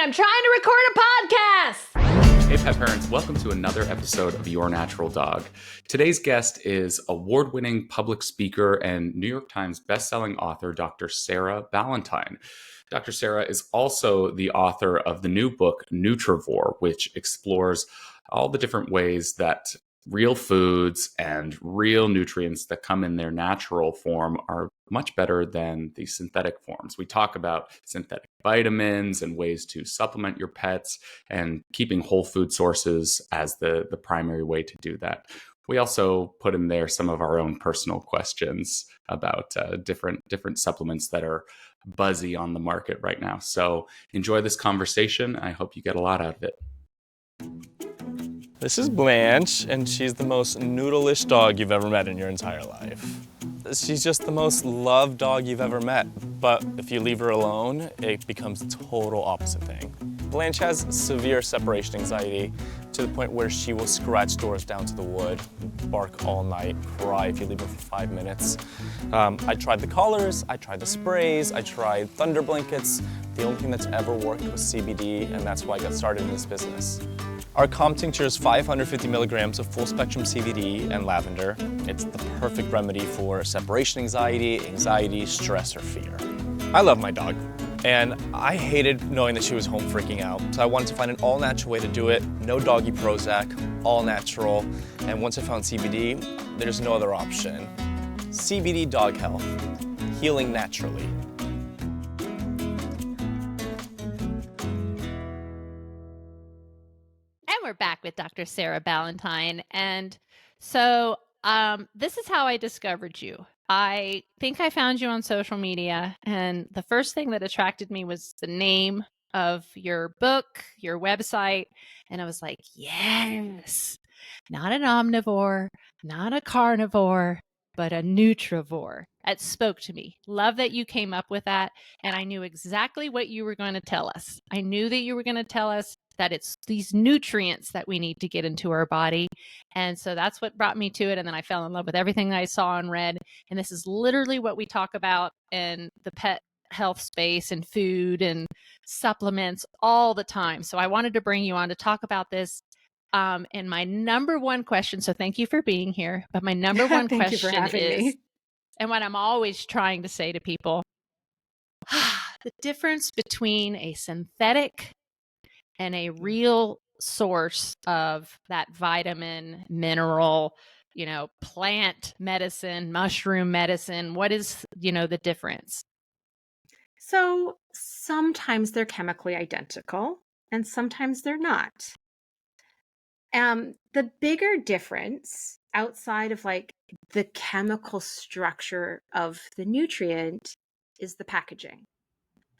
I'm trying to record a podcast. Hey, pet parents, welcome to another episode of Your Natural Dog. Today's guest is award-winning public speaker and New York Times bestselling author, Dr. Sarah Ballantyne. Dr. Sarah is also the author of the new book, Nutrivore, which explores all the different ways that real foods and real nutrients that come in their natural form are much better than the synthetic forms. We talk about synthetic vitamins and ways to supplement your pets and keeping whole food sources as the primary way to do that. We also put in there some of our own personal questions about different supplements that are buzzy on the market right now. So enjoy this conversation. I hope you get a lot out of it. This is Blanche, and she's the most noodleish dog you've ever met in your entire life. She's just the most loved dog you've ever met, but if you leave her alone, it becomes a total opposite thing. Blanche has severe separation anxiety to the point where she will scratch doors down to the wood, bark all night, cry if you leave her for 5 minutes. I tried the collars, I tried the sprays, I tried thunder blankets. The only thing that's ever worked was CBD, and that's why I got started in this business. Our calm tincture is 550 milligrams of full spectrum CBD and lavender. It's the perfect remedy for separation anxiety, stress, or fear. I love my dog, and I hated knowing that she was home freaking out. So I wanted to find an all-natural way to do it. No doggy Prozac, all natural. And once I found CBD, there's no other option. CBD Dog Health, healing naturally. We're back with Dr. Sarah Ballantyne. And so this is how I discovered you. I think I found you on social media, and the first thing that attracted me was the name of your book, your website. And I was like, yes, not an omnivore, not a carnivore, but a Nutrivore. That spoke to me. Love that you came up with that. And I knew exactly what you were going to tell us. I knew that you were going to tell us that it's these nutrients that we need to get into our body. And so that's what brought me to it. And then I fell in love with everything I saw and read. And this is literally what we talk about in the pet health space and food and supplements all the time. So I wanted to bring you on to talk about this. And my number one question, so thank you for being here, but my number one question is, and what I'm always trying to say to people, the difference between a synthetic and a real source of that vitamin, mineral, plant medicine, mushroom medicine. What is, the difference? So sometimes they're chemically identical and sometimes they're not. The bigger difference outside of like the chemical structure of the nutrient is the packaging.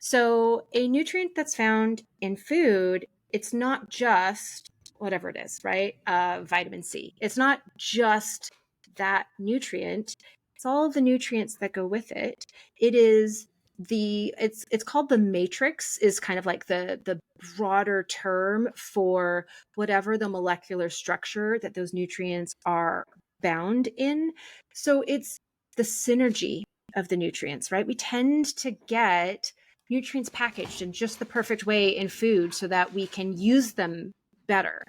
So a nutrient that's found in food, it's not just whatever it is, right? Vitamin C. It's not just that nutrient. It's all the nutrients that go with it. It is it's called the matrix, is kind of like the broader term for whatever the molecular structure that those nutrients are bound in. So it's the synergy of the nutrients, right? We tend to get nutrients packaged in just the perfect way in food so that we can use them better.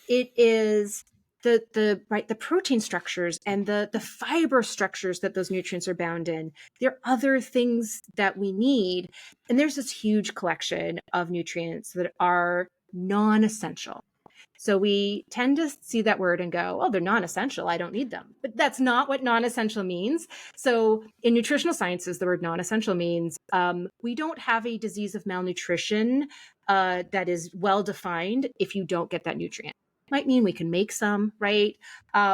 It is the protein structures and the fiber structures that those nutrients are bound in. There are other things that we need. And there's this huge collection of nutrients that are non-essential. So we tend to see that word and go, oh, they're non-essential, I don't need them. But that's not what non-essential means. So in nutritional sciences, the word non-essential means we don't have a disease of malnutrition that is well-defined if you don't get that nutrient. Might mean we can make some, right?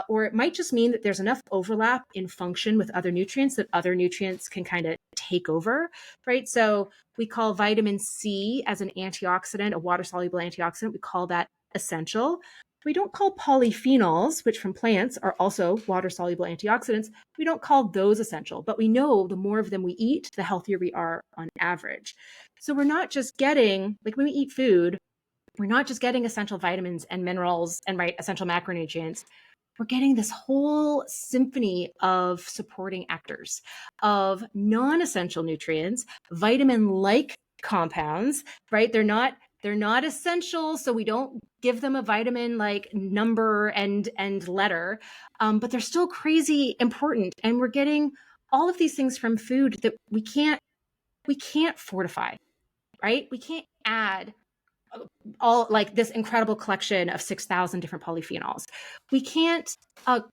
Or it might just mean that there's enough overlap in function with other nutrients that other nutrients can kind of take over, right? So we call vitamin C as an antioxidant, a water-soluble antioxidant, we call that essential. We don't call polyphenols, which from plants are also water-soluble antioxidants, we don't call those essential, but we know the more of them we eat, the healthier we are on average. So we're not just getting, like when we eat food, we're not just getting essential vitamins and minerals and essential macronutrients. We're getting this whole symphony of supporting actors of non-essential nutrients, vitamin-like compounds, right? They're not They're not essential, so we don't give them a vitamin like number and letter, but they're still crazy important. And we're getting all of these things from food that we can't fortify, right? We can't add all like this incredible collection of 6,000 different polyphenols. We can't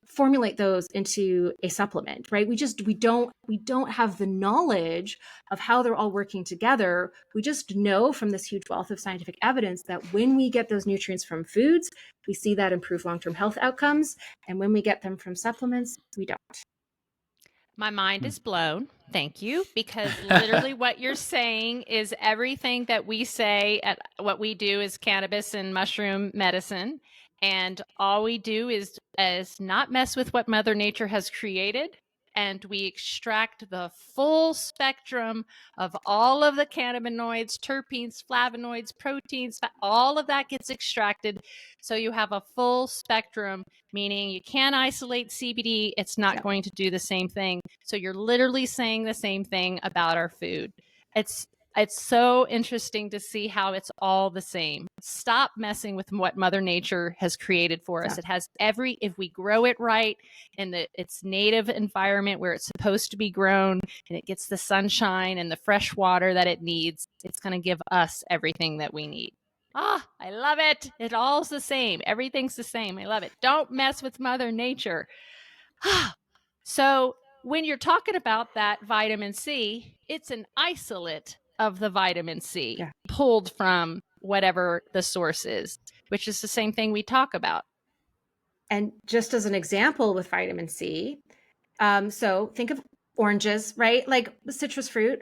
formulate those into a supplement, right? We don't have the knowledge of how they're all working together. We just know from this huge wealth of scientific evidence that when we get those nutrients from foods, we see that improve long-term health outcomes. And when we get them from supplements, we don't. My mind is blown. Thank you. Because literally what you're saying is everything that we say at what we do is cannabis and mushroom medicine. And all we do is not mess with what Mother Nature has created. And we extract the full spectrum of all of the cannabinoids, terpenes, flavonoids, proteins, all of that gets extracted. So you have a full spectrum, meaning you can't isolate CBD. It's not going to do the same thing. So you're literally saying the same thing about our food. It's so interesting to see how it's all the same. Stop messing with what Mother Nature has created for us. It has if we grow it right in its native environment where it's supposed to be grown, and it gets the sunshine and the fresh water that it needs, it's going to give us everything that we need. I love it. It all's the same. Everything's the same. I love it. Don't mess with Mother Nature. So when you're talking about that vitamin C, it's an isolate of the vitamin C pulled from whatever the source is, which is the same thing we talk about. And just as an example with vitamin C, so think of oranges, right? Like citrus fruit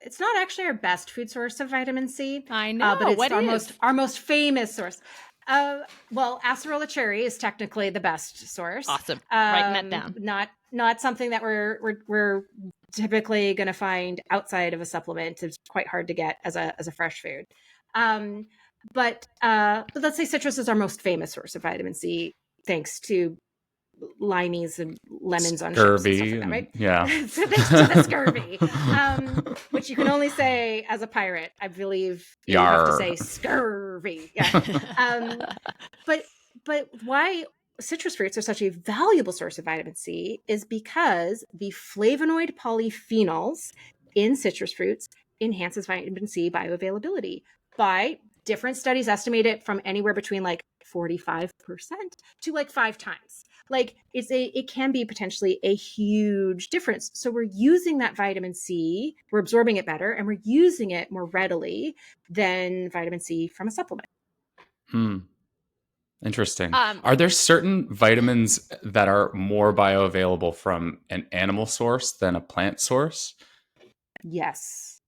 it's not actually our best food source of vitamin C. I know, but it's what our most famous source. Well, acerola cherry is technically the best source. Awesome. Writing that down. Not something that we're typically going to find outside of a supplement. It's quite hard to get as a fresh food. But let's say citrus is our most famous source of vitamin C, thanks to limeys and lemons on scurvy, ships and stuff like that, right? Yeah. So thanks to the scurvy, which you can only say as a pirate. I believe you have to say scurvy. Yeah. But why citrus fruits are such a valuable source of vitamin C is because the flavonoid polyphenols in citrus fruits enhances vitamin C bioavailability. By different studies estimate it from anywhere between like 45% to like 5 times. Like it can be potentially a huge difference. So we're using that vitamin C, we're absorbing it better, and we're using it more readily than vitamin C from a supplement. Interesting. Are there certain vitamins that are more bioavailable from an animal source than a plant source? Yes.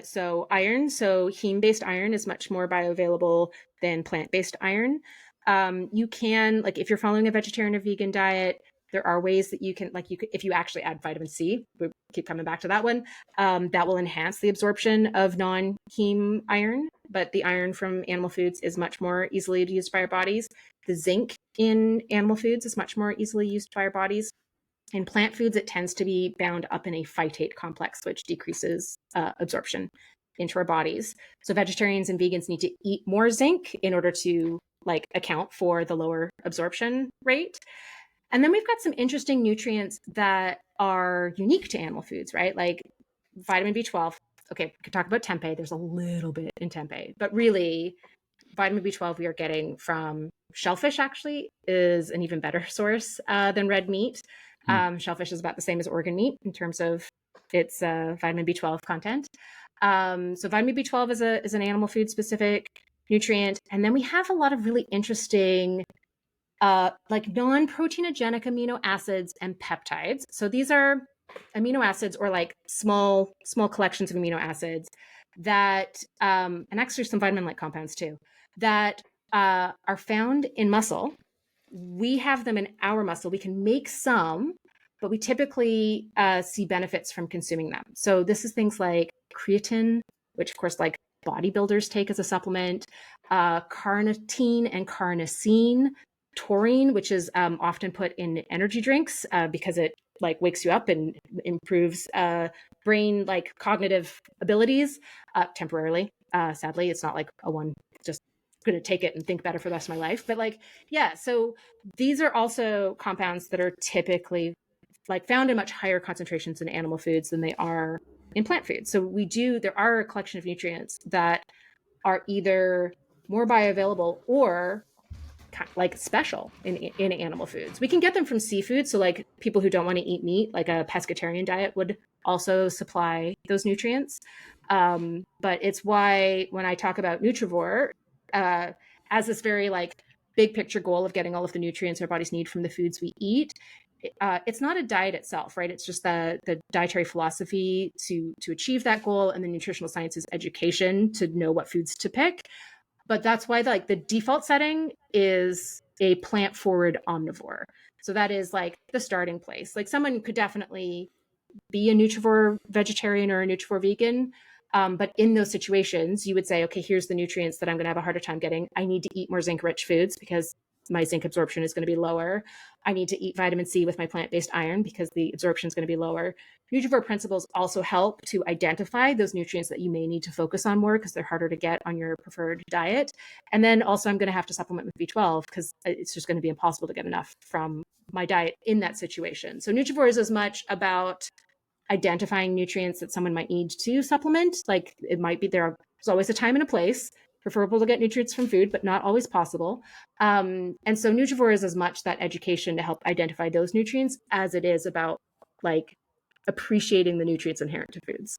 So iron, heme-based iron is much more bioavailable than plant-based iron. You can, like, if you're following a vegetarian or vegan diet, there are ways that you can, if you actually add vitamin C, we keep coming back to that one, that will enhance the absorption of non-heme iron. But the iron from animal foods is much more easily used by our bodies. The zinc in animal foods is much more easily used by our bodies. In plant foods, it tends to be bound up in a phytate complex, which decreases absorption into our bodies. So vegetarians and vegans need to eat more zinc in order to account for the lower absorption rate. And then we've got some interesting nutrients that are unique to animal foods, right? Like vitamin B12. Okay, we could talk about tempeh. There's a little bit in tempeh, but really vitamin B12 we are getting from shellfish actually is an even better source than red meat. Shellfish is about the same as organ meat in terms of its vitamin B12 content. So vitamin B12 is an animal food specific nutrient. And then we have a lot of really interesting non-proteinogenic amino acids and peptides. So these are amino acids or like small collections of amino acids that, and actually some vitamin-like compounds too, that are found in muscle. We have them in our muscle. We can make some, but we typically see benefits from consuming them. So this is things like creatine, which of course like bodybuilders take as a supplement, carnitine and carnosine, taurine, which is often put in energy drinks because it wakes you up and improves brain cognitive abilities temporarily. Sadly, it's not like a one just going to take it and think better for the rest of my life. But like, yeah, so these are also compounds that are typically like found in much higher concentrations in animal foods than they are in plant foods. So there are a collection of nutrients that are either more bioavailable or like special in animal foods. We can get them from seafood. So like people who don't want to eat meat, like a pescatarian diet would also supply those nutrients. But it's why when I talk about Nutrivore, as this very like big picture goal of getting all of the nutrients our bodies need from the foods we eat, it's not a diet itself, right? It's just the dietary philosophy to achieve that goal, and the nutritional sciences education to know what foods to pick. But that's why like the default setting is a plant forward omnivore. So that is like the starting place. Like someone could definitely be a Nutrivore vegetarian or a Nutrivore vegan. But in those situations, you would say, okay, here's the nutrients that I'm going to have a harder time getting. I need to eat more zinc rich foods because my zinc absorption is going to be lower. I need to eat vitamin C with my plant-based iron because the absorption is going to be lower. Nutrivore principles also help to identify those nutrients that you may need to focus on more because they're harder to get on your preferred diet. And then also I'm going to have to supplement with B12 because it's just going to be impossible to get enough from my diet in that situation. So Nutrivore is as much about identifying nutrients that someone might need to supplement. Like it might be there's always a time and a place. Preferable to get nutrients from food, but not always possible. And so Nutrivore is as much that education to help identify those nutrients as it is about like appreciating the nutrients inherent to foods.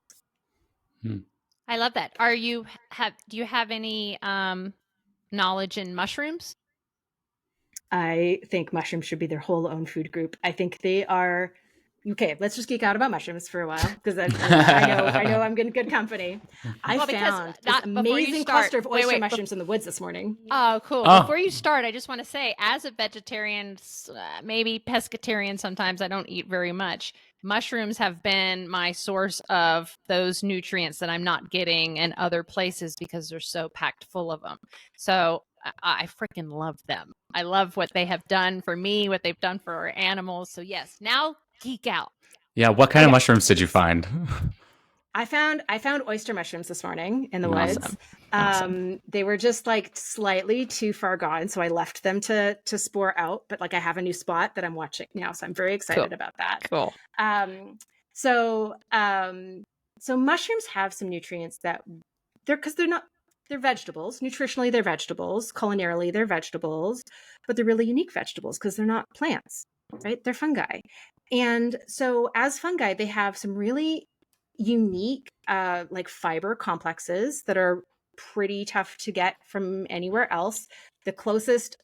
I love that. Do you have any knowledge in mushrooms? I think mushrooms should be their whole own food group. I think they are okay. Let's just geek out about mushrooms for a while because I know I'm in good company. I found this amazing cluster of oyster mushrooms in the woods this morning. Oh, cool! Before you start, I just want to say, as a vegetarian, maybe pescatarian, sometimes I don't eat very much. Mushrooms have been my source of those nutrients that I'm not getting in other places because they're so packed full of them. So I freaking love them. I love what they have done for me, what they've done for our animals. So yes, now geek out. Yeah, what kind of mushrooms did you find? I found oyster mushrooms this morning in the woods. Awesome. They were just like slightly too far gone, so I left them to spore out. But like I have a new spot that I'm watching now, so I'm very excited about that. Cool. So mushrooms have some nutrients that they're vegetables. Nutritionally, they're vegetables. Culinarily, they're vegetables, but they're really unique vegetables because they're not plants, right? They're fungi. And so as fungi, they have some really unique like fiber complexes that are pretty tough to get from anywhere else. The closest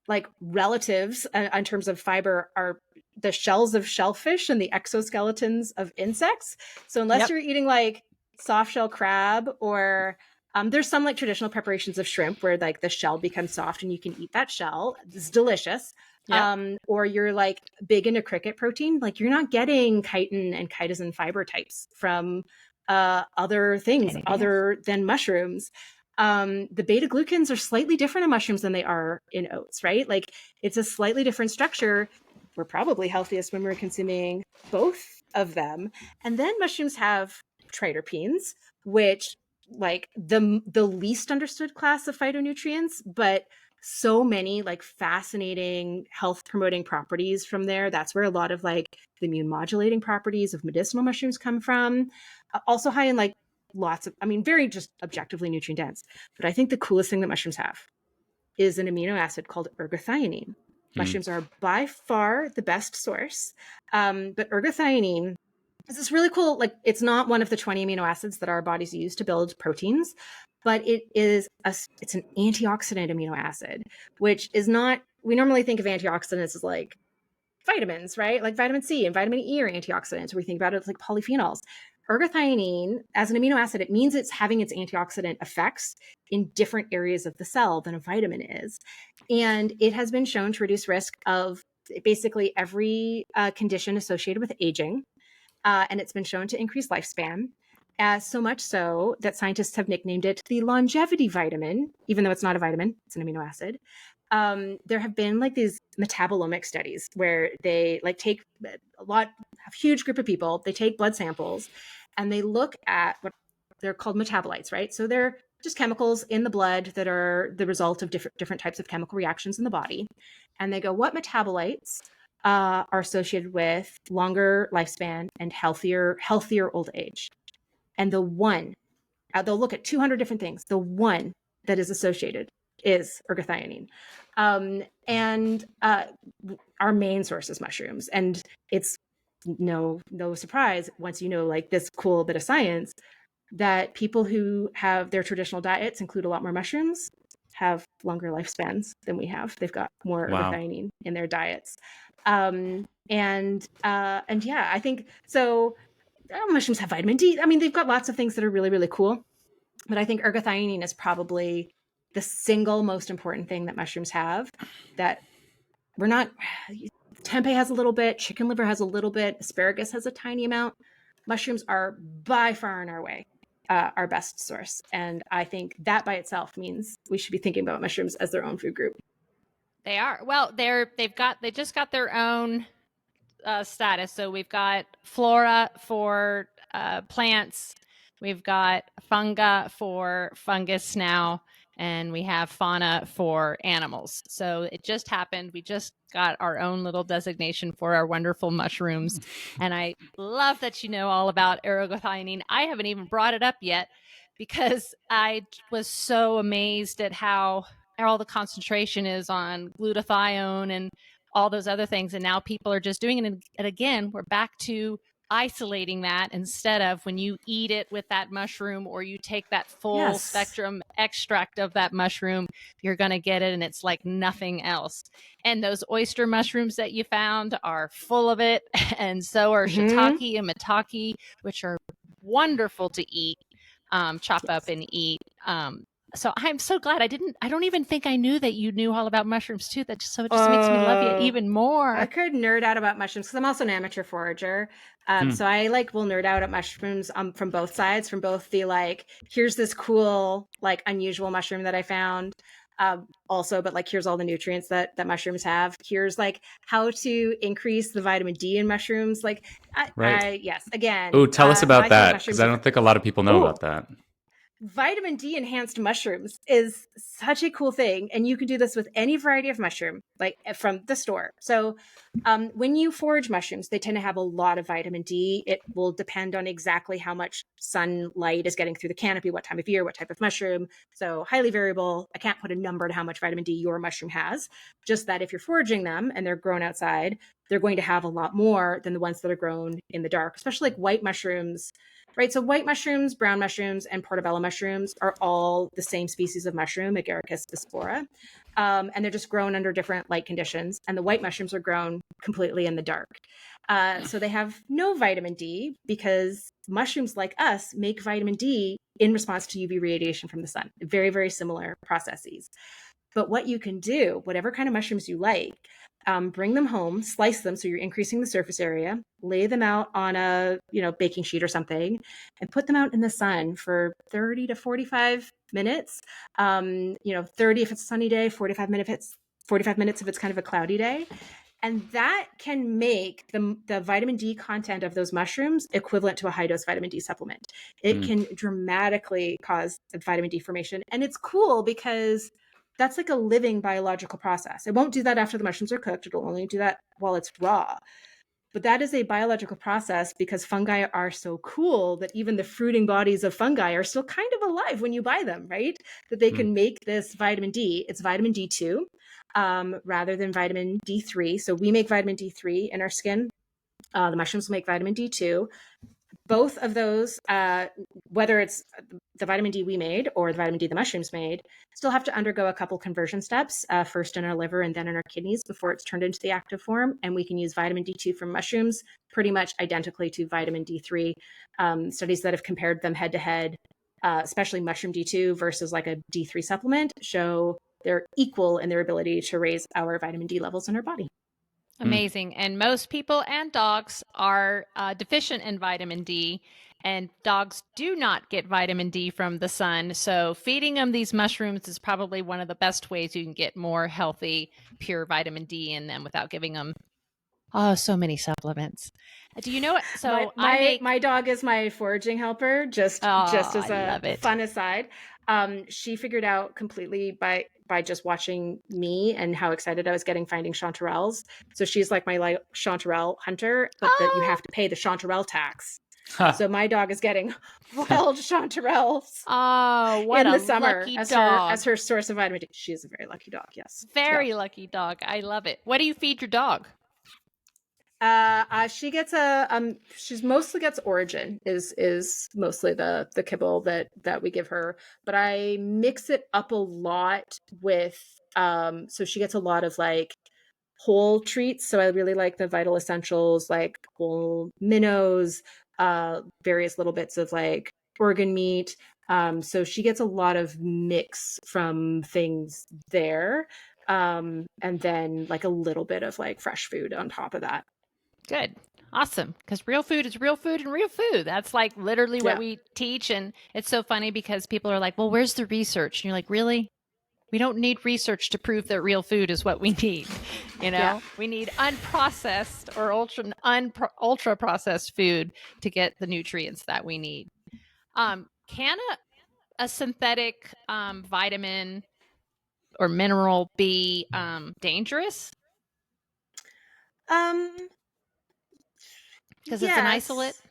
like relatives in terms of fiber are the shells of shellfish and the exoskeletons of insects. So unless you're eating like soft shell crab or there's some like traditional preparations of shrimp where like the shell becomes soft and you can eat that shell. It's delicious. Yep. Or you're like big into cricket protein, like you're not getting chitin and chitosan fiber types from other things other than mushrooms. The beta glucans are slightly different in mushrooms than they are in oats, right? Like it's a slightly different structure. We're probably healthiest when we're consuming both of them. And then mushrooms have triterpenes, which like the least understood class of phytonutrients, but so many like fascinating health promoting properties from there. That's where a lot of like the immune modulating properties of medicinal mushrooms come from. Also high in like lots of, very just objectively nutrient dense. But I think the coolest thing that mushrooms have is an amino acid called ergothioneine. Mushrooms are by far the best source. But ergothioneine is this really cool, like it's not one of the 20 amino acids that our bodies use to build proteins, but it's an antioxidant amino acid, which is not, we normally think of antioxidants as like vitamins, right? Like vitamin C and vitamin E are antioxidants. We think about it as like polyphenols. Ergothioneine, as an amino acid, it means it's having its antioxidant effects in different areas of the cell than a vitamin is. And it has been shown to reduce risk of basically every condition associated with aging. And it's been shown to increase lifespan. So much so that scientists have nicknamed it the longevity vitamin, even though it's not a vitamin, it's an amino acid. There have been like these metabolomic studies where they like take a huge group of people, they take blood samples and they look at what they're called metabolites, right? So they're just chemicals in the blood that are the result of different types of chemical reactions in the body. And they go, what metabolites are associated with longer lifespan and healthier old age? And the one, they'll look at 200 different things. The one that is associated is ergothioneine. And our main source is mushrooms. And it's no surprise, once you know like this cool bit of science, that people who have their traditional diets include a lot more mushrooms have longer lifespans than we have. They've got more ergothioneine in their diets. And yeah, I think so. Mushrooms have vitamin D. I mean, they've got lots of things that are really, really cool. But I think ergothioneine is probably the single most important thing that mushrooms have that we're not. Tempeh has a little bit, chicken liver has a little bit, asparagus has a tiny amount. Mushrooms are by far and away our best source. And I think that by itself means we should be thinking about mushrooms as their own food group. They are. Well, they just got their own status. So we've got flora for plants, we've got funga for fungus now, and we have fauna for animals. So it just happened. We just got our own little designation for our wonderful mushrooms. And I love that you know all about ergothioneine. I haven't even brought it up yet because I was so amazed at how all the concentration is on glutathione and all those other things. And now people are just doing it. And again, we're back to isolating that instead of when you eat it with that mushroom or you take that full spectrum extract of that mushroom, you're going to get it. And it's like nothing else. And those oyster mushrooms that you found are full of it. And so are shiitake and maitake, which are wonderful to eat, chop up and eat. So I'm so glad I don't even think I knew that you knew all about mushrooms too. It just makes me love you even more. I could nerd out about mushrooms because I'm also an amateur forager. So I will nerd out at mushrooms from both sides, from both the here's this cool, unusual mushroom that I found. Also, but here's all the nutrients that mushrooms have. Here's how to increase the vitamin D in mushrooms. Yes, again. Oh, tell us about that because I don't think a lot of people know about that. Vitamin D enhanced mushrooms is such a cool thing. And you can do this with any variety of mushroom, from the store. So when you forage mushrooms, they tend to have a lot of vitamin D. It will depend on exactly how much sunlight is getting through the canopy, what time of year, what type of mushroom. So highly variable. I can't put a number to how much vitamin D your mushroom has. Just that if you're foraging them and they're grown outside, they're going to have a lot more than the ones that are grown in the dark, especially white mushrooms. Right. So white mushrooms, brown mushrooms, and portobello mushrooms are all the same species of mushroom, Agaricus bispora. And they're just grown under different light conditions. And the white mushrooms are grown completely in the dark. So they have no vitamin D because mushrooms like us make vitamin D in response to UV radiation from the sun. Very, very similar processes. But what you can do, whatever kind of mushrooms you like, bring them home, slice them so you're increasing the surface area, lay them out on a baking sheet or something, and put them out in the sun for 30 to 45 minutes. 30 if it's a sunny day, 45 minutes if it's kind of a cloudy day. And that can make the vitamin D content of those mushrooms equivalent to a high dose vitamin D supplement. It can dramatically cause vitamin D formation. And it's cool because that's a living biological process. It won't do that after the mushrooms are cooked. It'll only do that while it's raw. But that is a biological process because fungi are so cool that even the fruiting bodies of fungi are still kind of alive when you buy them, right? That they can make this vitamin D. It's vitamin D2 rather than vitamin D3. So we make vitamin D3 in our skin. The mushrooms will make vitamin D2. Both of those, whether it's the vitamin D we made or the vitamin D the mushrooms made, still have to undergo a couple conversion steps, first in our liver and then in our kidneys before it's turned into the active form. And we can use vitamin D2 from mushrooms pretty much identically to vitamin D3. Studies that have compared them head to head, especially mushroom D2 versus a D3 supplement, show they're equal in their ability to raise our vitamin D levels in our body. Amazing. And most people and dogs are deficient in vitamin D, and dogs do not get vitamin D from the sun. So feeding them these mushrooms is probably one of the best ways you can get more healthy, pure vitamin D in them without giving them Oh, so many supplements. Do you know what? My So I my make, my dog is my foraging helper. oh, Just I as a love it. fun aside, she figured out completely by just watching me and how excited I was getting finding chanterelles. So she's like my like chanterelle hunter, but that you Oh, have to pay the chanterelle tax. Huh. So my dog is getting wild chanterelles oh, what in a the summer lucky as dog. her source of vitamin D. She is a very lucky dog. Yes. Yeah. Very lucky dog. I love it. What do you feed your dog? She gets a she's mostly gets Origin is mostly the kibble that we give her, but I mix it up a lot with so she gets a lot of like whole treats. So I really like the Vital Essentials, like whole minnows, various little bits of like organ meat. So she gets a lot of mix from things there. And then like a little bit of like fresh food on top of that. Good. Awesome. Because real food is real food and real food. That's like literally what Yeah. we teach. And it's so funny because people are like, well, where's the research? And you're like, really? We don't need research to prove that real food is what we need. You know, Yeah. we need unprocessed or ultra processed food to get the nutrients that we need. Can a synthetic vitamin or mineral be dangerous Um, because it's an isolate? yes.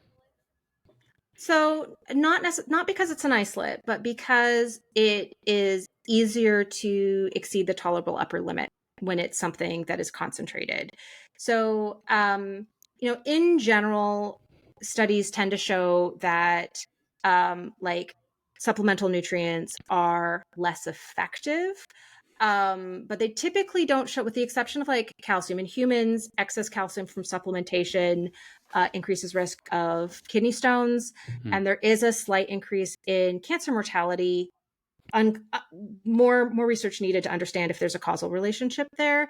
So not because it's an isolate, but because it is easier to exceed the tolerable upper limit when it's something that is concentrated. So, in general, studies tend to show that like supplemental nutrients are less effective. But they typically don't show, with the exception of like calcium in humans, excess calcium from supplementation increases risk of kidney stones, and there is a slight increase in cancer mortality. More research needed to understand if there's a causal relationship there.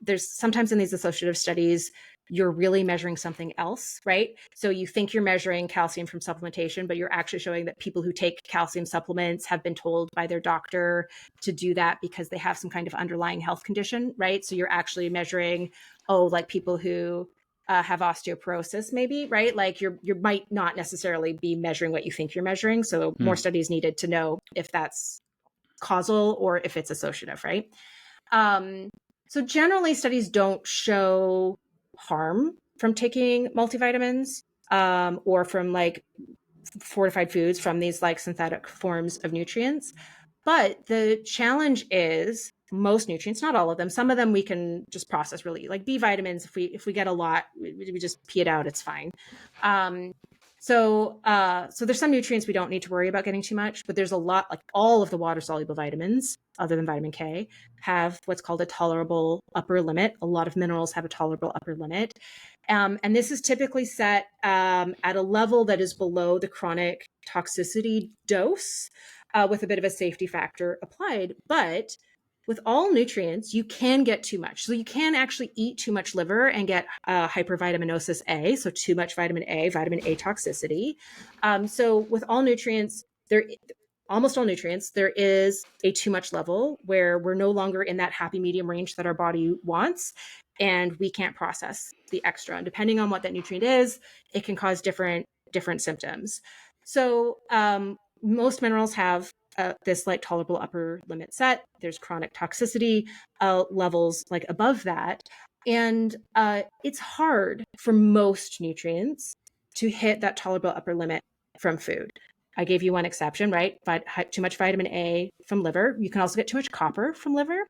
There's sometimes in these associative studies, you're really measuring something else, right? So you think you're measuring calcium from supplementation, but you're actually showing that people who take calcium supplements have been told by their doctor to do that because they have some kind of underlying health condition, right? So you're actually measuring, like people who have osteoporosis, maybe, right? Like you might not necessarily be measuring what you think you're measuring. So more studies needed to know if that's causal or if it's associative, right? So generally, studies don't show harm from taking multivitamins or from like fortified foods from these like synthetic forms of nutrients. But the challenge is most nutrients, not all of them. Some of them we can just process really, like B vitamins. If we get a lot, we just pee it out. It's fine. So there's some nutrients we don't need to worry about getting too much, but there's a lot, like all of the water soluble vitamins, other than vitamin K, have what's called a tolerable upper limit. A lot of minerals have a tolerable upper limit. And this is typically set at a level that is below the chronic toxicity dose with a bit of a safety factor applied. But with all nutrients, you can get too much. So you can actually eat too much liver and get hypervitaminosis A, so too much vitamin A toxicity. So with all nutrients, almost all nutrients, there is a too much level where we're no longer in that happy medium range that our body wants, and we can't process the extra. And depending on what that nutrient is, it can cause different symptoms. So most minerals have this like tolerable upper limit set. There's chronic toxicity levels like above that. And it's hard for most nutrients to hit that tolerable upper limit from food. I gave you one exception, right? But too much vitamin A from liver. You can also get too much copper from liver.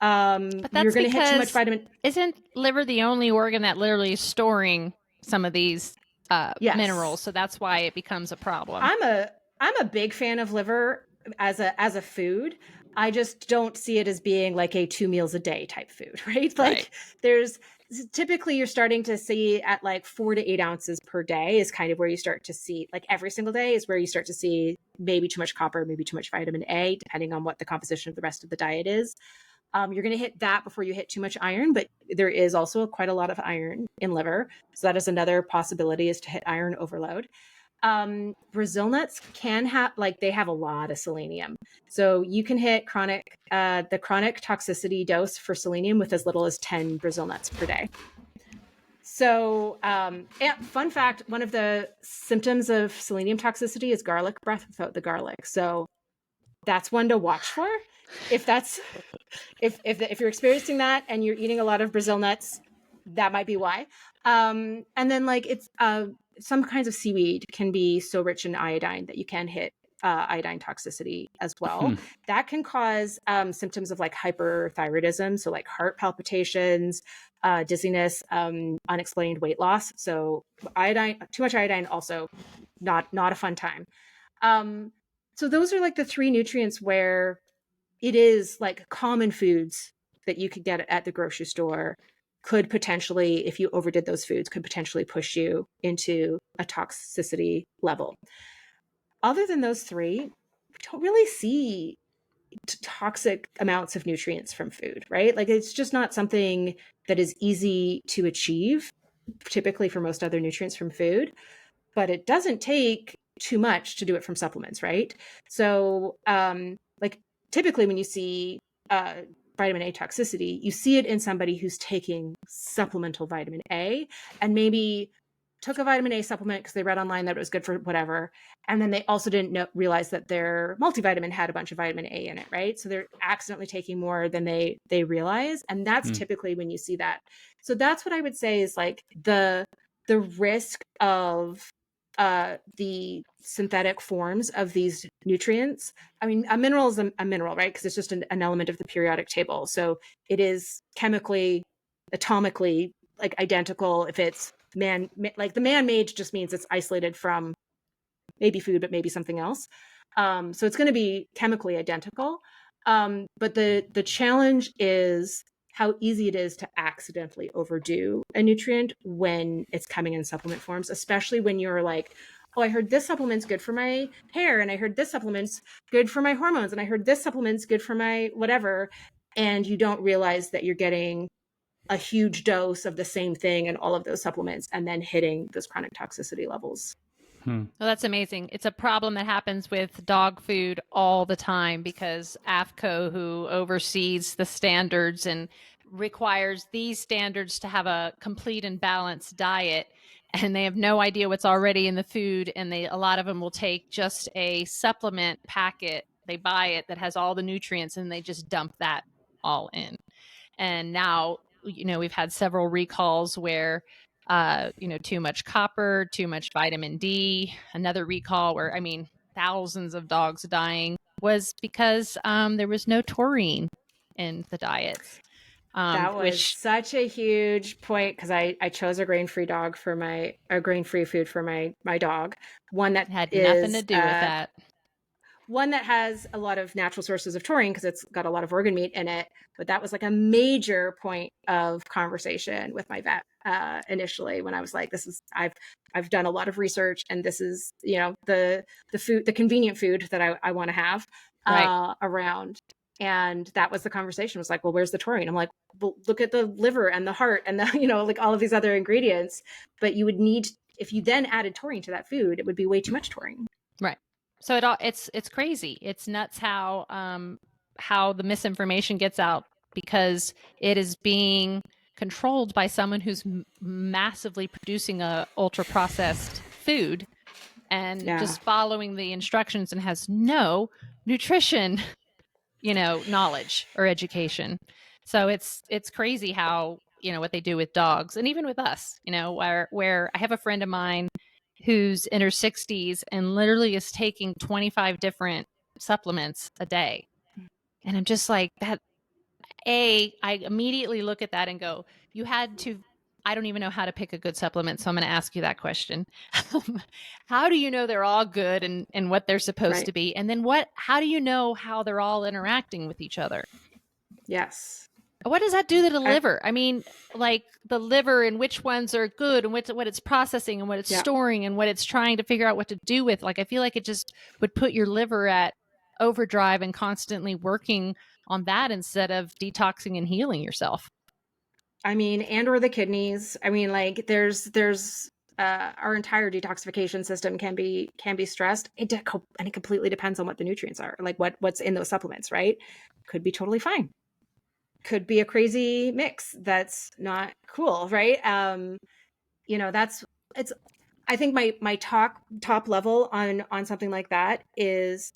But You're that's going to hit too much because vitamin. isn't liver the only organ that literally is storing some of these Yes. minerals? So that's why it becomes a problem. I'm a big fan of liver as a food. I just don't see it as being like a 2 meals a day type food, right? Like there's typically you're starting to see at like 4 to 8 ounces per day is kind of where you start to see, like every single day is where you start to see maybe too much copper, maybe too much vitamin A, depending on what the composition of the rest of the diet is. You're going to hit that before you hit too much iron, but there is also quite a lot of iron in liver. So that is another possibility, is to hit iron overload. Brazil nuts can have, like, they have a lot of selenium. So you can hit the chronic toxicity dose for selenium with as little as 10 Brazil nuts per day. So, and fun fact, one of the symptoms of selenium toxicity is garlic breath without the garlic. So that's one to watch for. If that's if you're experiencing that and you're eating a lot of Brazil nuts, that might be why. And then like it's some kinds of seaweed can be so rich in iodine that you can hit iodine toxicity as well. That can cause symptoms of like hyperthyroidism, so like heart palpitations, dizziness, unexplained weight loss. So iodine, too much iodine, also not a fun time. So those are like the three nutrients where it is like common foods that you could get at the grocery store could potentially, if you overdid those foods, could potentially push you into a toxicity level. Other than those three, we don't really see toxic amounts of nutrients from food, right? Like it's just not something that is easy to achieve, typically for most other nutrients from food, but it doesn't take too much to do it from supplements, right? So, like typically when you see vitamin A toxicity, you see it in somebody who's taking supplemental vitamin A and maybe took a vitamin A supplement because they read online that it was good for whatever. And then they also didn't realize that their multivitamin had a bunch of vitamin A in it, right? So they're accidentally taking more than they realize. And that's typically when you see that. So that's what I would say is like the risk of the synthetic forms of these nutrients. I mean, a mineral is a mineral, right? Because it's just an element of the periodic table. So it is chemically, atomically, like identical. If it's like the man-made just means it's isolated from maybe food, but maybe something else. So it's going to be chemically identical. But the challenge is how easy it is to accidentally overdo a nutrient when it's coming in supplement forms, especially when you're like, oh, I heard this supplement's good for my hair, and I heard this supplement's good for my hormones, and I heard this supplement's good for my whatever. And you don't realize that you're getting a huge dose of the same thing in all of those supplements and then hitting those chronic toxicity levels. Well, that's amazing. It's a problem that happens with dog food all the time because AFCO, who oversees the standards and requires these standards to have a complete and balanced diet, and they have no idea what's already in the food, and a lot of them will take just a supplement packet. They buy it that has all the nutrients, and they just dump that all in. And now, we've had several recalls where too much copper, too much vitamin D. Another recall where, thousands of dogs dying was because there was no taurine in the diets. That was such a huge point because I chose a grain-free food for my dog. One that had nothing to do with that. One that has a lot of natural sources of taurine because it's got a lot of organ meat in it. But that was like a major point of conversation with my vet initially when I was like, I've done a lot of research and this is, the food, the convenient food that I want to have around. And that was the conversation. It was like, well, where's the taurine? I'm like, well, look at the liver and the heart and the, like all of these other ingredients. But you would need, if you then added taurine to that food, it would be way too much taurine. Right. So it's crazy. It's nuts how the misinformation gets out because it is being controlled by someone who's massively producing a ultra processed food and just following the instructions and has no nutrition, knowledge or education. So it's crazy how, what they do with dogs and even with us, where I have a friend of mine who's in her 60s and literally is taking 25 different supplements a day. And I'm just like, I immediately look at that and go, I don't even know how to pick a good supplement. So I'm going to ask you that question. How do you know they're all good and what they're supposed to be? And then how do you know how they're all interacting with each other? Yes. What does that do to the liver? Like the liver and which ones are good and what it's processing and what it's storing and what it's trying to figure out what to do with. Like, I feel like it just would put your liver at overdrive and constantly working on that instead of detoxing and healing yourself. And or the kidneys. Like there's our entire detoxification system can be stressed. And it completely depends on what the nutrients are, like what's in those supplements, right? Could be totally fine. Could be a crazy mix that's not cool, right? I think my top level on something like that is,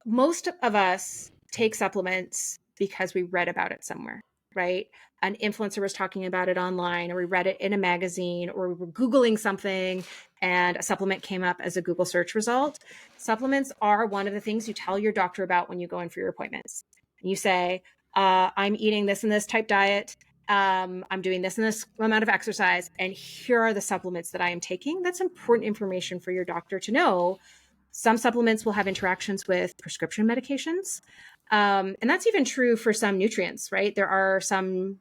most of us take supplements because we read about it somewhere, right? An influencer was talking about it online, or we read it in a magazine, or we were Googling something and a supplement came up as a Google search result. Supplements are one of the things you tell your doctor about when you go in for your appointments. And you say, I'm eating this and this type diet. I'm doing this and this amount of exercise, and here are the supplements that I am taking. That's important information for your doctor to know. Some supplements will have interactions with prescription medications. And that's even true for some nutrients, right? There are some,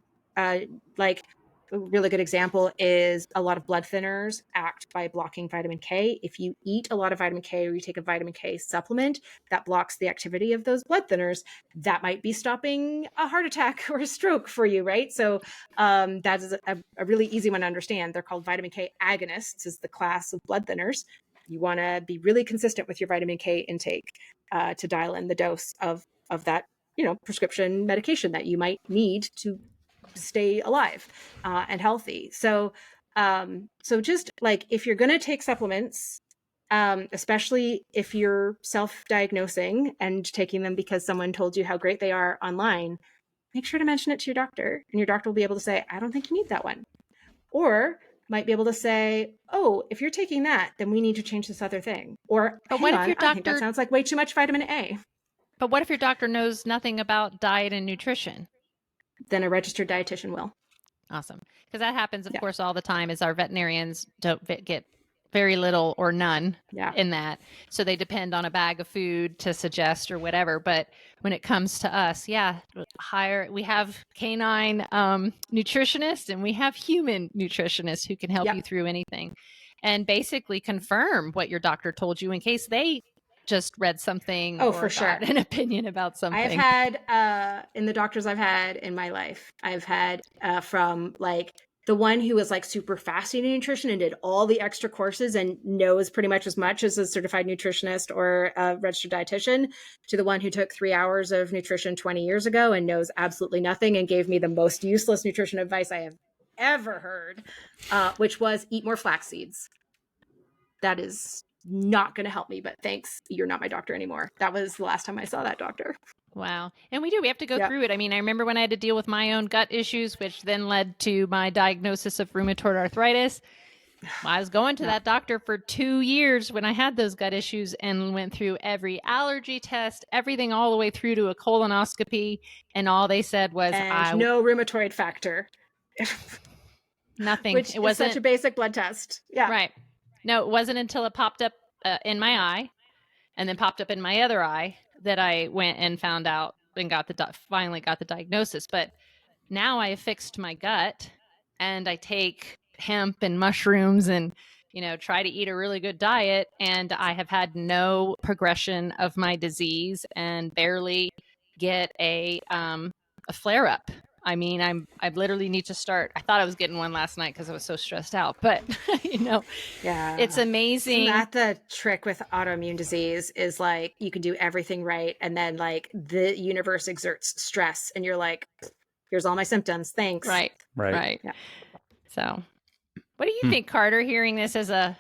like a really good example is a lot of blood thinners act by blocking vitamin K. If you eat a lot of vitamin K or you take a vitamin K supplement that blocks the activity of those blood thinners, that might be stopping a heart attack or a stroke for you, right? So that is a really easy one to understand. They're called vitamin K agonists, is the class of blood thinners. You want to be really consistent with your vitamin K intake to dial in the dose of that, prescription medication that you might need to stay alive and healthy. So just like, if you're going to take supplements, especially if you're self-diagnosing and taking them because someone told you how great they are online, make sure to mention it to your doctor, and your doctor will be able to say, I don't think you need that one. Or might be able to say, oh, if you're taking that, then we need to change this other thing. Or, But hang what if on, your I think that doctor sounds like way too much vitamin A. But what if your doctor knows nothing about diet and nutrition? Then a registered dietitian will. Awesome. Because that happens, of Yeah. course, all the time, is our veterinarians don't get very little or none Yeah. in that. So they depend on a bag of food to suggest or whatever. But when it comes to us, we have canine nutritionists and we have human nutritionists who can help Yep. you through anything and basically confirm what your doctor told you in case they just read something Oh, or for sure. got an opinion about something. I have had, in the doctors I've had in my life, I've had from like the one who was like super fascinated in nutrition and did all the extra courses and knows pretty much as much as a certified nutritionist or a registered dietitian, to the one who took 3 hours of nutrition 20 years ago and knows absolutely nothing and gave me the most useless nutrition advice I have ever heard, which was eat more flax seeds. That is not going to help me, but thanks. You're not my doctor anymore. That was the last time I saw that doctor. Wow. And we have to go through it. I mean, I remember when I had to deal with my own gut issues, which then led to my diagnosis of rheumatoid arthritis. I was going to that doctor for 2 years when I had those gut issues and went through every allergy test, everything all the way through to a colonoscopy. And all they said was, no rheumatoid factor. Nothing. Which is such a basic blood test. Yeah. Right. No, it wasn't until it popped up in my eye and then popped up in my other eye that I went and found out and finally got the diagnosis. But now I have fixed my gut and I take hemp and mushrooms and, try to eat a really good diet. And I have had no progression of my disease and barely get a flare up. I mean, I literally need to start. I thought I was getting one last night because I was so stressed out, but it's amazing. Isn't that the trick with autoimmune disease, is like you can do everything right, and then like the universe exerts stress, and you're like, here's all my symptoms. Thanks. Right. Yeah. So, what do you think, Carter? Hearing this as a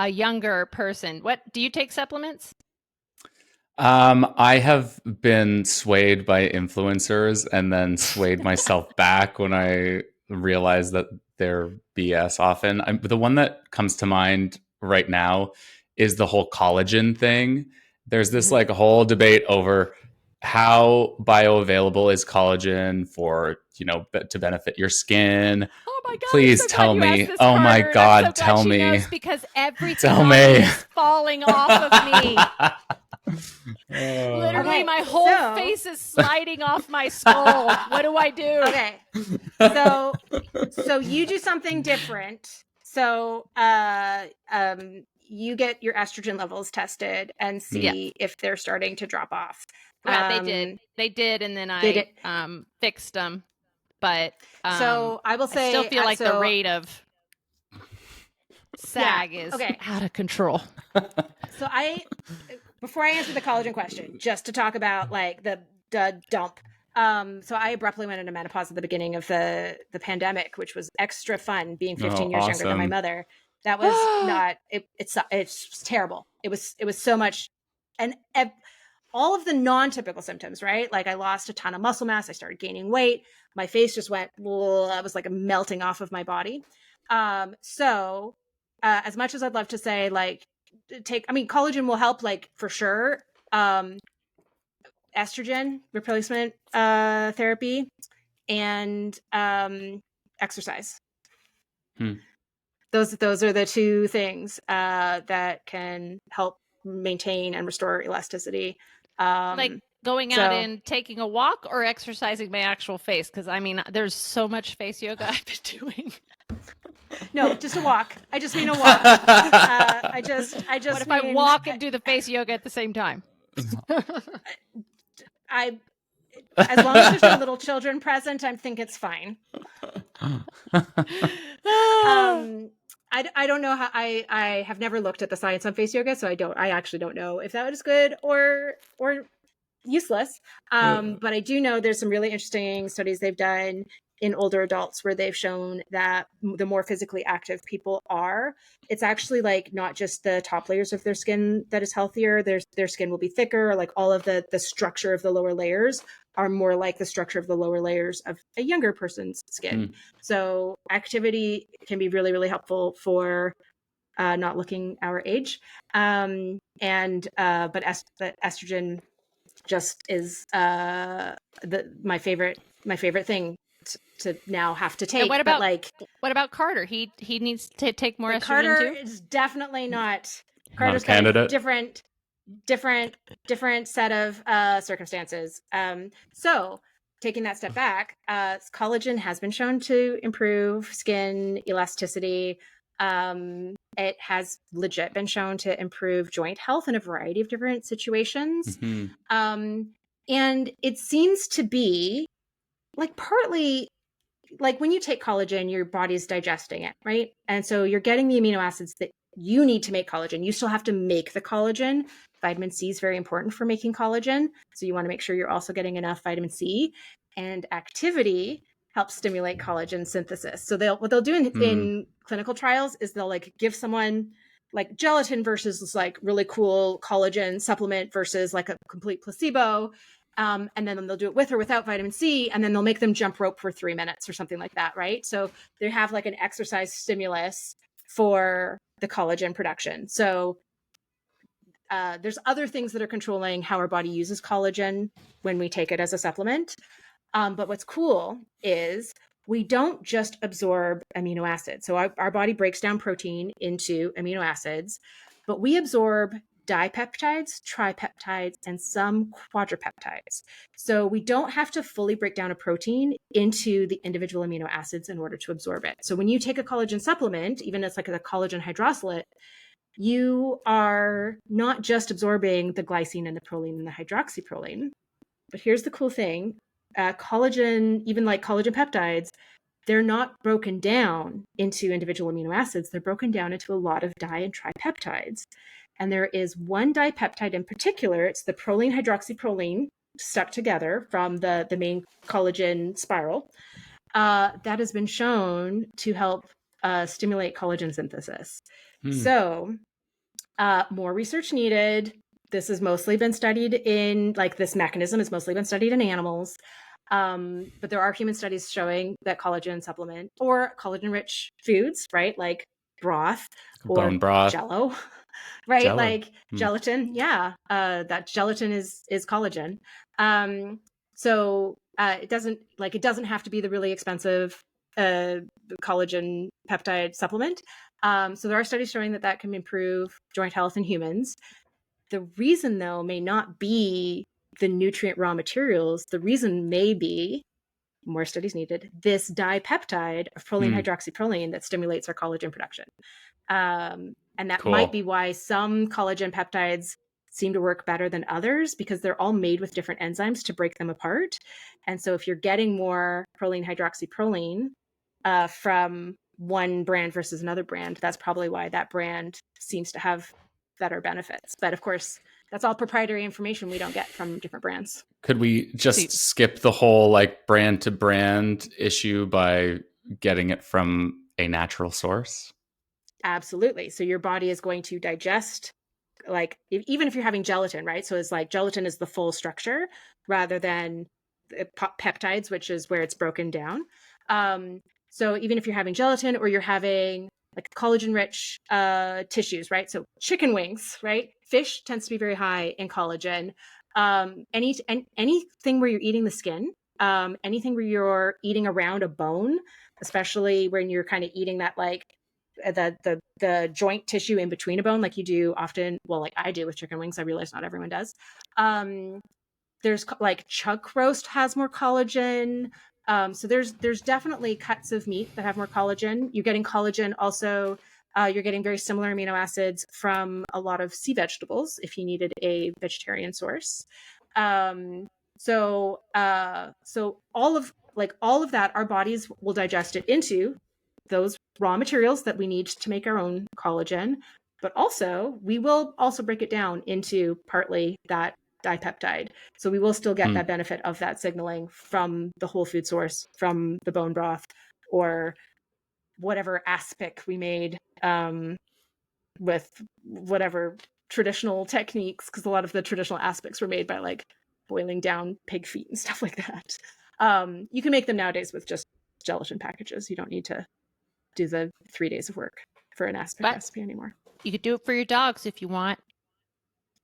younger person, what do you take supplements? I have been swayed by influencers and then swayed myself back when I realized that they're BS often. The one that comes to mind right now is the whole collagen thing. There's this like whole debate over how bioavailable is collagen for, to benefit your skin. Oh my God! Please tell me. Oh my God, tell me. Because everything is falling off of me. Literally, my whole face is sliding off my skull. What do I do? Okay, so you do something different. So, you get your estrogen levels tested and see if they're starting to drop off. They did, and then I fixed them. But so I will say, I still feel like the rate of sag is out of control. So before I answer the collagen question, just to talk about like the dump So I abruptly went into menopause at the beginning of the pandemic, which was extra fun being 15 Oh, years younger than my awesome. mother. That was not, it's terrible. It was so much. And all of the non-typical symptoms, right? Like I lost a ton of muscle mass. I started gaining weight. My face just went, I was like melting off of my body. So as much as I'd love to say like, collagen will help like for sure. Estrogen replacement therapy and exercise. Those are the two things that can help maintain and restore elasticity. Like going out and taking a walk or exercising my actual face? Because I mean, there's so much face yoga I've been doing. No, just a walk. I just mean a walk. I just. What if I walk and do the face yoga at the same time? As long as there's no little children present, I think it's fine. I don't know how. I have never looked at the science on face yoga, so I actually don't know if that is good or useless. But I do know there's some really interesting studies they've done in older adults where they've shown that the more physically active people are, it's actually like not just the top layers of their skin that is healthier. Their skin will be thicker. Like all of the structure of the lower layers are more like the structure of the lower layers of a younger person's skin. So activity can be really, really helpful for not looking our age. But estrogen just is my favorite thing to now have to take. And what about Carter? He needs to take more estrogen Carter too? is definitely not. Carter's got a different set of circumstances. So taking that step back, collagen has been shown to improve skin elasticity. It has legit been shown to improve joint health in a variety of different situations. And it seems to be like partly like when you take collagen, your body's digesting it, right? And so you're getting the amino acids that you need to make collagen. You still have to make the collagen. Vitamin C is very important for making collagen. So you want to make sure you're also getting enough vitamin C. And activity helps stimulate collagen synthesis. So what they'll do in clinical trials is they'll like give someone like gelatin versus this like really cool collagen supplement versus like a complete placebo. And then they'll do it with or without vitamin C, and then they'll make them jump rope for 3 minutes or something like that, right? So they have like an exercise stimulus for the collagen production. So there's other things that are controlling how our body uses collagen when we take it as a supplement. But what's cool is we don't just absorb amino acids. So our body breaks down protein into amino acids, but we absorb dipeptides, tripeptides, and some quadrupeptides. So we don't have to fully break down a protein into the individual amino acids in order to absorb it. So when you take a collagen supplement, even it's like a collagen hydrolysate, you are not just absorbing the glycine and the proline and the hydroxyproline. But here's the cool thing. Collagen, even like collagen peptides, they're not broken down into individual amino acids. They're broken down into a lot of di and tripeptides. And there is one dipeptide in particular, it's the proline hydroxyproline stuck together from the main collagen spiral, that has been shown to help stimulate collagen synthesis. So more research needed. This has mostly been studied in, like this mechanism has mostly been studied in animals. But there are human studies showing that collagen supplement or collagen-rich foods, right? Like broth or bone broth, Jello, right? Jello. Like gelatin. Yeah. That gelatin is collagen. So it doesn't have to be the really expensive collagen peptide supplement. So there are studies showing that can improve joint health in humans. The reason, though, may not be the nutrient raw materials. The reason may be, more studies needed, this dipeptide of proline hydroxyproline that stimulates our collagen production. And that might be why some collagen peptides seem to work better than others, because they're all made with different enzymes to break them apart. And so if you're getting more proline hydroxyproline from one brand versus another brand, that's probably why that brand seems to have better benefits. But of course, That's all proprietary information we don't get from different brands. Could we just skip the whole like brand to brand issue by getting it from a natural source? Absolutely. So your body is going to digest, like even if you're having gelatin, right? So it's like gelatin is the full structure rather than peptides, which is where it's broken down. So even if you're having gelatin or you're having like collagen rich tissues, right? So chicken wings, right? Fish tends to be very high in collagen. Anything where you're eating the skin, anything where you're eating around a bone, especially when you're kind of eating that like the joint tissue in between a bone, like you do often, well, like I do with chicken wings. I realize not everyone does. There's like chuck roast has more collagen. So there's definitely cuts of meat that have more collagen. You're getting collagen also. You're getting very similar amino acids from a lot of sea vegetables if you needed a vegetarian source. So all of that, our bodies will digest it into those raw materials that we need to make our own collagen, but also we will also break it down into partly that dipeptide. So we will still get that benefit of that signaling from the whole food source, from the bone broth or whatever aspic we made with whatever traditional techniques, because a lot of the traditional aspics were made by like boiling down pig feet and stuff like that. You can make them nowadays with just gelatin packages. You don't need to do the 3 days of work for an aspic recipe anymore. You could do it for your dogs if you want.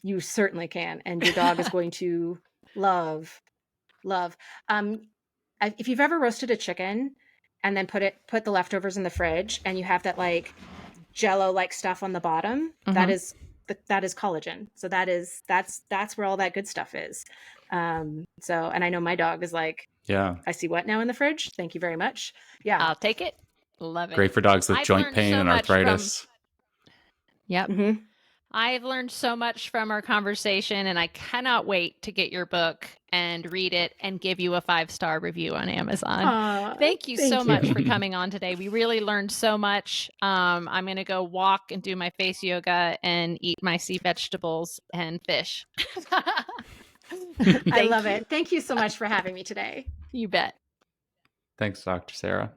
You certainly can, and your dog is going to love. If you've ever roasted a chicken and then put the leftovers in the fridge, and you have that like Jello like stuff on the bottom, that is collagen. So that's where all that good stuff is. And I know my dog is like, yeah, I see what now in the fridge. Thank you very much. Yeah, I'll take it. Love it. Great for dogs with joint pain and arthritis. Yep. Mm-hmm. I've learned so much from our conversation, and I cannot wait to get your book and read it and give you a 5-star review on Amazon. Thank you so much for coming on today. We really learned so much. I'm going to go walk and do my face yoga and eat my sea vegetables and fish. I love it. Thank you so much for having me today. You bet. Thanks, Dr. Sarah.